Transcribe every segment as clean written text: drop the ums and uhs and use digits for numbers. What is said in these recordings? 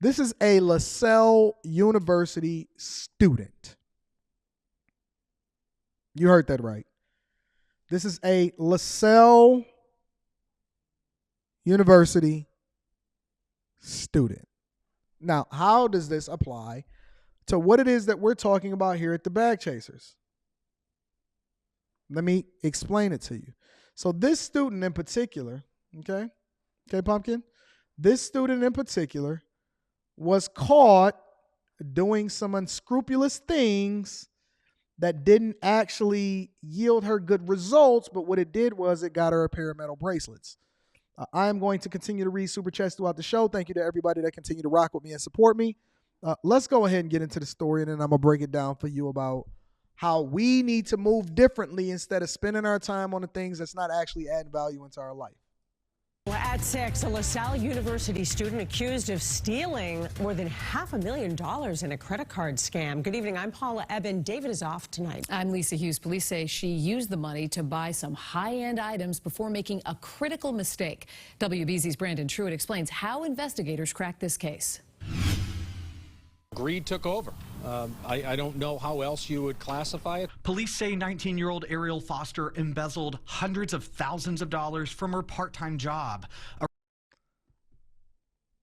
This is a LaSalle University student. You heard that right. This is a LaSalle University student. Now, how does this apply to what it is that we're talking about here at the Bag Chasers? Let me explain it to you. So this student in particular, okay, Pumpkin, this student in particular was caught doing some unscrupulous things that didn't actually yield her good results, but what it did was it got her a pair of metal bracelets. I am going to continue to read Super Chats throughout the show. Thank you to everybody that continue to rock with me and support me. Let's go ahead and get into the story, and then I'm going to break it down for you about how we need to move differently instead of spending our time on the things that's not actually adding value into our life. At 6, a LaSalle University student accused of stealing more than $500,000 in a credit card scam. Good evening. I'm Paula Eben. David is off tonight. I'm Lisa Hughes. Police say she used the money to buy some high-end items before making a critical mistake. WBZ's Brandon Truitt explains how investigators cracked this case. Greed took over. I don't know how else you would classify it. Police say 19-year-old Ariel Foster embezzled hundreds of thousands of dollars from her part-time job.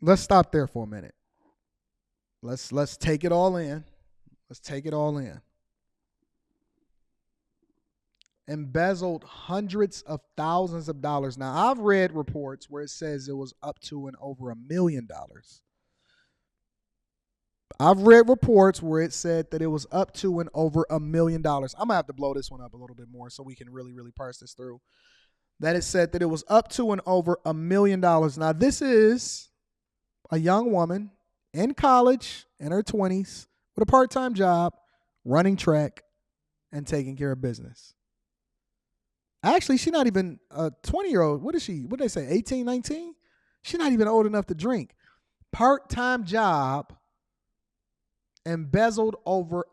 Let's stop there for a minute. Let's take it all in. Let's take it all in. Embezzled hundreds of thousands of dollars. Now, I've read reports where it says it was up to and over $1 million. I've read reports where it said that it was up to and over $1 million. I'm going to have to blow this one up a little bit more so we can really parse this through. That it said that it was up to and over $1 million. Now, this is a young woman in college in her 20s with a part-time job, running track, and taking care of business. Actually, she's not even a 20-year-old. What is she? What did they say, 18, 19? She's not even old enough to drink. Part-time job, embezzled over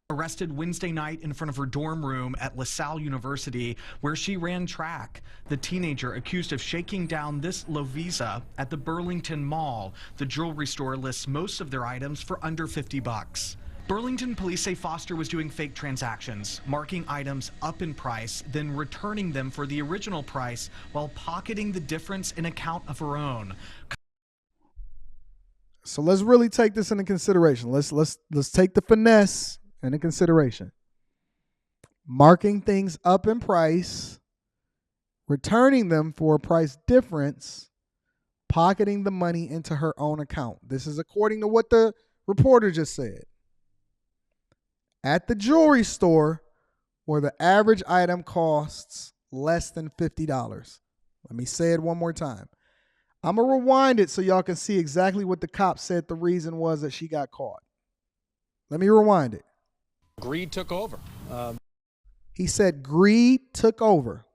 Arrested Wednesday night in front of her dorm room at LaSalle University, where she ran track. The teenager accused of shaking down this Lovisa at the Burlington Mall. The jewelry store lists most of their items for under $50. Burlington police say Foster was doing fake transactions, marking items up in price, then returning them for the original price while pocketing the difference in account of her own. So let's really take this into consideration. Let's take the finesse into consideration. Marking things up in price, returning them for a price difference, pocketing the money into her own account. This is according to what the reporter just said. At the jewelry store, where the average item costs less than $50. Let me say it one more time. I'm going to rewind it so y'all can see exactly what the cop said the reason was that she got caught. Let me rewind it. Greed took over. He said greed took over.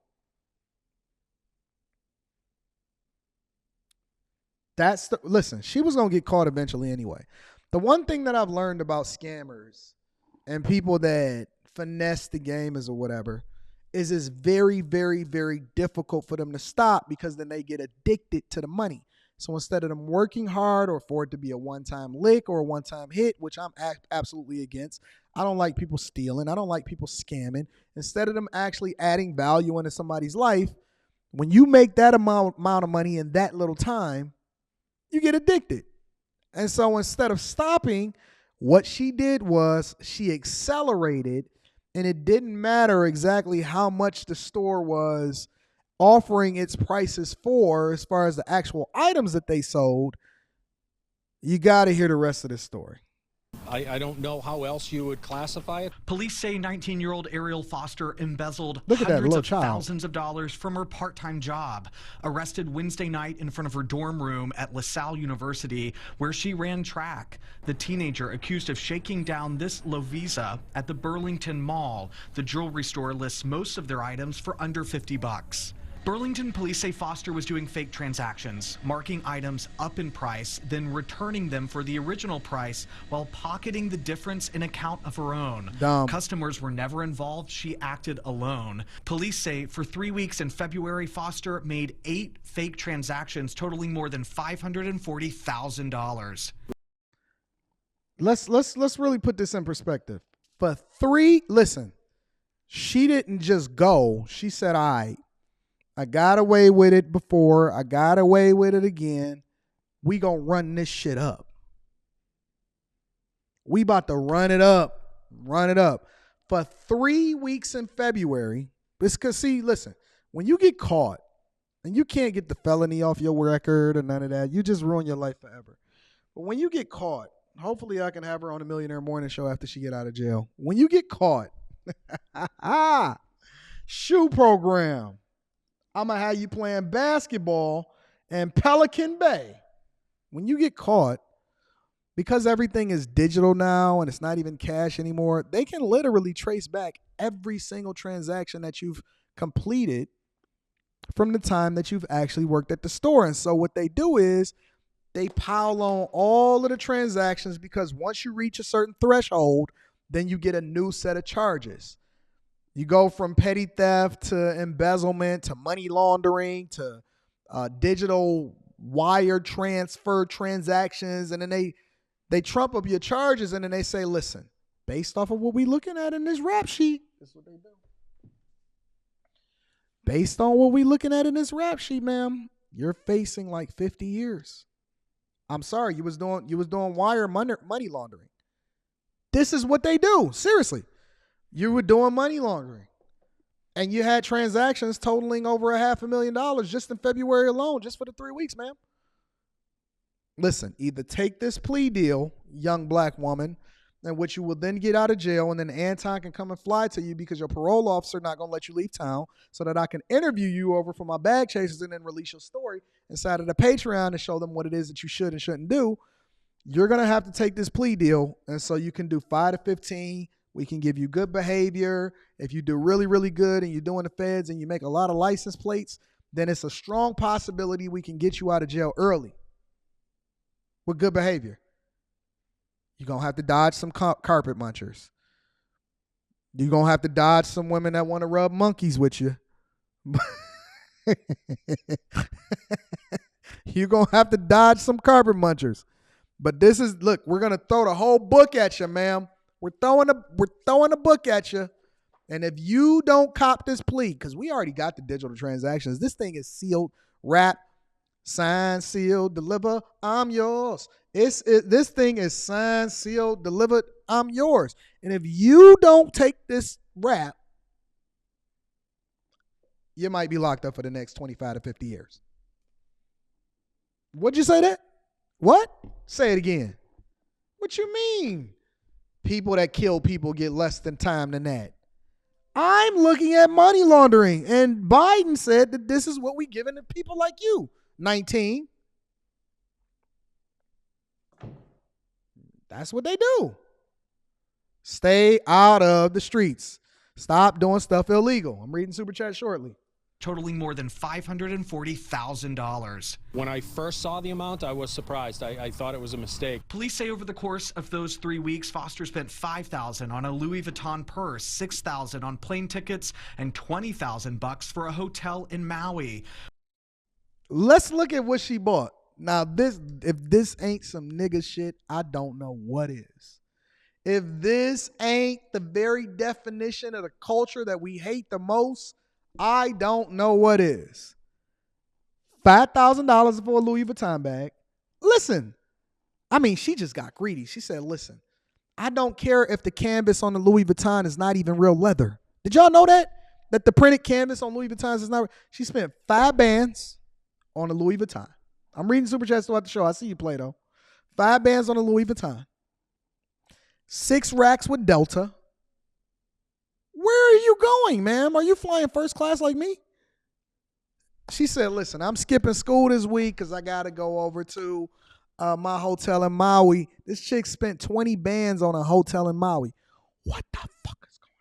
Listen, she was going to get caught eventually anyway. The one thing that I've learned about scammers and people that finesse the game or whatever is it's very, very, very difficult for them to stop because then they get addicted to the money. So instead of them working hard or for it to be a one-time lick or a one-time hit, which I'm absolutely against, I don't like people stealing. I don't like people scamming. Instead of them actually adding value into somebody's life, when you make that amount of money in that little time, you get addicted. And so instead of stopping, what she did was she accelerated, and it didn't matter exactly how much the store was offering its prices for as far as the actual items that they sold. You got to hear the rest of this story. I don't know how else you would classify it. Police say 19-year-old Ariel Foster embezzled Look at that hundreds little of child. thousands of dollars from her part-time job. Arrested Wednesday night in front of her dorm room at LaSalle University, where she ran track. The teenager accused of shaking down this Lovisa at the Burlington Mall. The jewelry store lists most of their items for under $50. Burlington police say Foster was doing fake transactions, marking items up in price, then returning them for the original price while pocketing the difference in account of her own. Dumb. Customers were never involved. She acted alone. Police say for 3 weeks in February, Foster made 8 fake transactions totaling more than $540,000. Let's really put this in perspective. Listen, she didn't just go. She said, all right, I got away with it before. I got away with it again. We gonna run this shit up. We about to run it up. Run it up. For 3 weeks in February, it's because, see, listen, when you get caught and you can't get the felony off your record or none of that, you just ruin your life forever. But when you get caught, hopefully I can have her on a Millionaire Morning Show after she get out of jail. When you get caught, shoe program. I'm going to have you playing basketball in Pelican Bay. When you get caught, because everything is digital now and it's not even cash anymore, they can literally trace back every single transaction that you've completed from the time that you've actually worked at the store. And so what they do is they pile on all of the transactions, because once you reach a certain threshold, then you get a new set of charges. You go from petty theft to embezzlement to money laundering to digital wire transfer transactions. And then they trump up your charges, and then they say, listen, based off of what we looking at in this rap sheet, that's what they do. Based on what we looking at in this rap sheet, ma'am, you're facing like 50 years. I'm sorry, you was doing wire money laundering. This is what they do. Seriously. You were doing money laundering, and you had transactions totaling over $500,000 just in February alone, just for the 3 weeks, ma'am. Listen, either take this plea deal, young black woman, in which you will then get out of jail, and then Anton can come and fly to you because your parole officer not going to let you leave town, so that I can interview you over for my bag chases and then release your story inside of the Patreon and show them what it is that you should and shouldn't do. You're going to have to take this plea deal, and so you can do 5 to 15. We can give you good behavior. If you do really, really good and you're doing the feds and you make a lot of license plates, then it's a strong possibility we can get you out of jail early with good behavior. You're going to have to dodge some carpet munchers. You're going to have to dodge some women that want to rub monkeys with you. You're going to have to dodge some carpet munchers. But this is, look, we're going to throw the whole book at you, ma'am. We're throwing a book at you. And if you don't cop this plea, because we already got the digital transactions, this thing is sealed, wrapped, signed, sealed, deliver, I'm yours. This thing is signed, sealed, delivered, I'm yours. And if you don't take this rap, you might be locked up for the next 25 to 50 years. What'd you say that? What? Say it again. What you mean? People that kill people get less than time than that. I'm looking at money laundering, and Biden said that this is what we giving to people like you. 19. That's what they do. Stay out of the streets. Stop doing stuff illegal. I'm reading Super Chat shortly. Totaling more than $540,000. When I first saw the amount, I was surprised. I thought it was a mistake. Police say over the course of those 3 weeks, Foster spent $5,000 on a Louis Vuitton purse, $6,000 on plane tickets, and $20,000 for a hotel in Maui. Let's look at what she bought. Now, if this ain't some nigga shit, I don't know what is. If this ain't the very definition of the culture that we hate the most, I don't know what is. $5,000 for a Louis Vuitton bag. Listen, I mean, she just got greedy. She said, listen, I don't care if the canvas on the Louis Vuitton is not even real leather. Did y'all know that? That the printed canvas on Louis Vuitton is not. She spent 5 bands on a Louis Vuitton. I'm reading Super Chats throughout the show. I see you play, though. 5 bands on a Louis Vuitton. 6 racks with Delta. Where are you going, ma'am? Are you flying first class like me? She said, listen, I'm skipping school this week because I got to go over to my hotel in Maui. This chick spent 20 bands on a hotel in Maui. What the fuck is going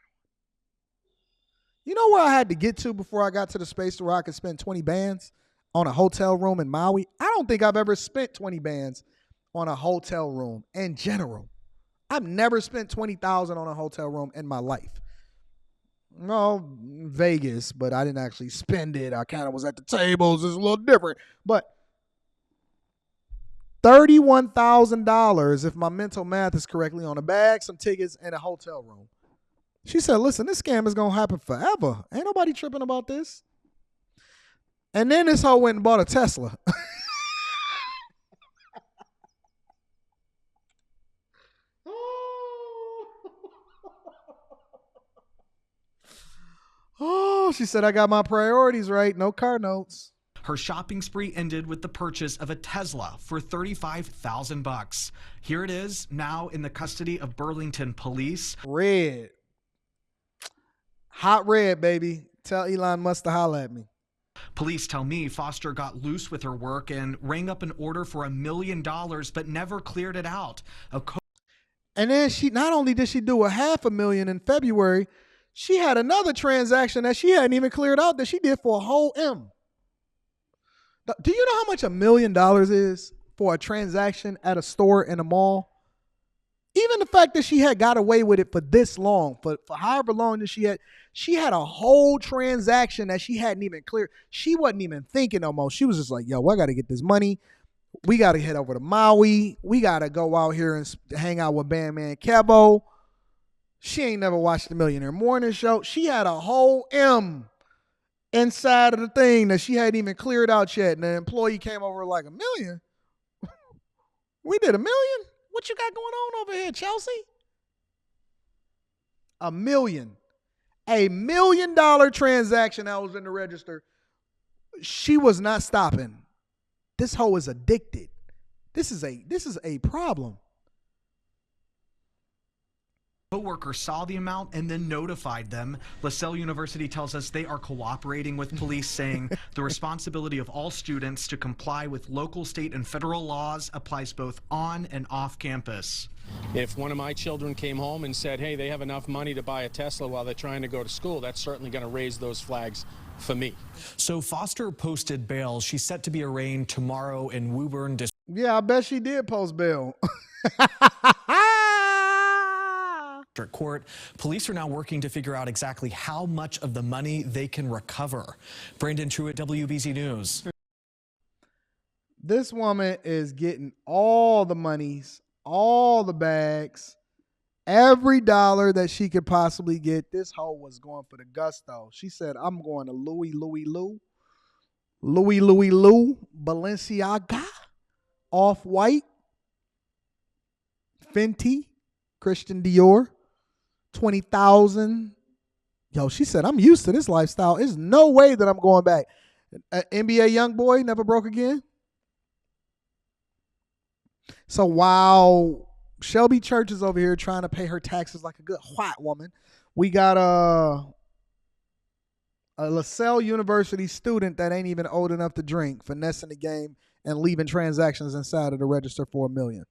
on? You know where I had to get to before I got to the space where I could spend 20 bands on a hotel room in Maui? I don't think I've ever spent 20 bands on a hotel room in general. I've never spent 20,000 on a hotel room in my life. No, Vegas, but I didn't actually spend it. I kind of was at the tables. It's a little different. But $31,000, if my mental math is correctly, on a bag, some tickets, and a hotel room. She said, listen, this scam is going to happen forever. Ain't nobody tripping about this. And then this hoe went and bought a Tesla. Oh, she said, I got my priorities right. No car notes. Her shopping spree ended with the purchase of a Tesla for $35,000. Here it is, now in the custody of Burlington police. Red. Hot red, baby. Tell Elon Musk to holler at me. Police tell me Foster got loose with her work and rang up an order for $1 million, but never cleared it out. And then not only did she do $500,000 in February, she had another transaction that she hadn't even cleared out that she did for a whole M. Do you know how much $1 million is for a transaction at a store in a mall? Even the fact that she had got away with it for this long, for however long that she had a whole transaction that she hadn't even cleared. She wasn't even thinking no more. She was just like, yo, I got to get this money. We got to head over to Maui. We got to go out here and hang out with Bandman Kevo. She ain't never watched the Millionaire Morning Show. She had a whole M inside of the thing that she hadn't even cleared out yet. And the employee came over like, $1 million? We did $1 million? What you got going on over here, Chelsea? $1 million. $1 million transaction that was in the register. She was not stopping. This hoe is addicted. This is a problem. Co-worker saw the amount and then notified them. LaSalle University tells us they are cooperating with police, saying the responsibility of all students to comply with local, state, and federal laws applies both on and off campus. If one of my children came home and said, hey, they have enough money to buy a Tesla while they're trying to go to school, that's certainly going to raise those flags for me. So Foster posted bail. She's set to be arraigned tomorrow in Woburn District. Yeah, I bet she did post bail. Court. Police are now working to figure out exactly how much of the money they can recover. Brandon Truitt, WBZ News. This woman is getting all the monies, all the bags, every dollar that she could possibly get. This hoe was going for the gusto. She said, I'm going to Louis Lou, Balenciaga, Off-White, Fenty, Christian Dior. 20,000. Yo, she said, I'm used to this lifestyle. There's no way that I'm going back. NBA young boy never broke again. So while Shelby Church is over here trying to pay her taxes like a good white woman, we got a LaSalle University student that ain't even old enough to drink, finessing the game and leaving transactions inside of the register for $1 million.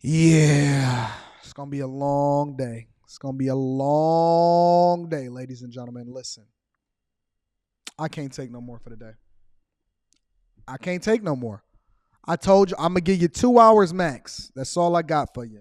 Yeah. It's going to be a long day. It's going to be a long day, ladies and gentlemen. Listen, I can't take no more for the day. I can't take no more. I told you I'm going to give you 2 hours max. That's all I got for you.